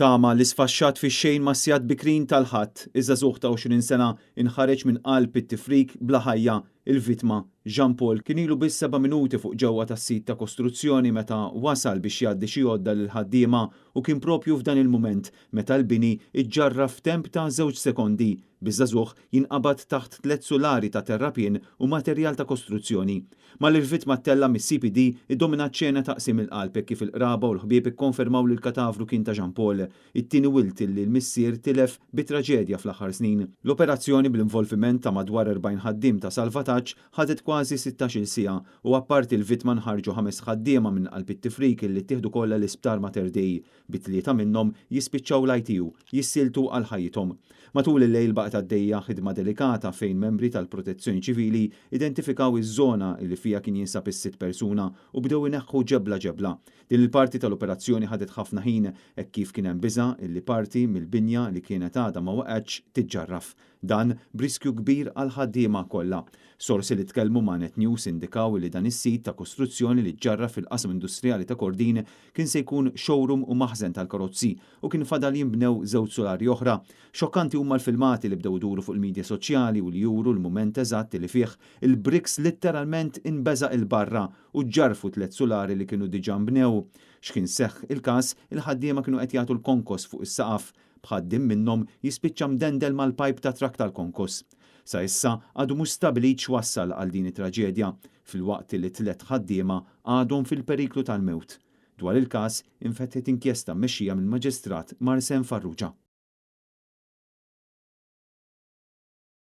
Tama li sfaxxat fix-xejn massjat bikrin tal-ħadd iż-żagħżugħ ta' 20 sena inħareġ minn qalb it-tifrik bla ħajja. Il-vittma Jean Paul kien ilu biss 7 minuti fuq ġewwa tas-sit ta' kostruzzjoni meta wasal biex jgħaddi xi għodda lil ħaddiema u kien propju f'dan il-mument meta l-bini iġġarraf f'temp ta' 2 sekondi biż-żagħżugħ jinqabad taħt 3 sulari ta' terrapien u materjal ta' kostruzzjoni. Mal-il-vittma ttella mis-CPD iddominat ċena taqsim il-qalb kif il-qraba u l-ħbieb ikkonfermaw li l-katavru kien ta' Jean Paul, it-tieni wilt li l-missier tilef bi traġedja fl-aħħar snin. L-operazzjoni bl-involviment ta' madwar 40 ħaddiem ta' salvataġġ ħadet kważi 16-il siegħa u apparti l-vittma nħarġu 5 ħaddiema minn qalb it-tifrik li ttieħdu kollha l-isptar Mater Dei, bit-tlieta minnhom jispiċċaw l-ITU, jissiltu għal ħajjithom. Matul il-lejl baqgħet għaddejja ħidma delikata fejn membri tal-Protezzjoni Ċivili identifikaw iż-żona li fiha kien jinsab is-sitt persuna u bdew ineħħu ġebla. Din il-parti tal-operazzjoni ħadet ħafna ħin hekk kif kien hemm biża' li parti mill-binja li kienet għadha ma waqgħetx tiġġarraf. Dan b'riskju kbir għal ħaddiema kollha. Sorsi li tkellmu ma' Net News indikaw li dan is-sit ta' kostruzzjoni li ġġarraf fil-qasam industrijali ta' Kordin kien se jkun showroom u maħżen tal-karozzi u kien fadal jinbnew 2 solari oħra. Xokkanti huma l-filmati li bdew iduru fuq il-medja soċjali u li juru l-mument eżatt li fih il-bricks litteralment inbeżaq il-barra u ġġarfu 3 solari li kienu diġà nbnew. X'kien seħħ il-każ il-ħaddiema kienu qed jagħtu l-konkos fuq is-saqaf b'ħaddiem minnhom jispiċċa mdendel mal-pajp ta' trak tal-konkos. Sa issa għadu mhux stabbilit x'wassal għal din it-traġedja filwaqt li 3 ħaddiema għadhom fil-periklu tal-mewt. Dwar il-każ infetħet inkjesta mmexxija mill-Maġistrat Marsen Farrugia.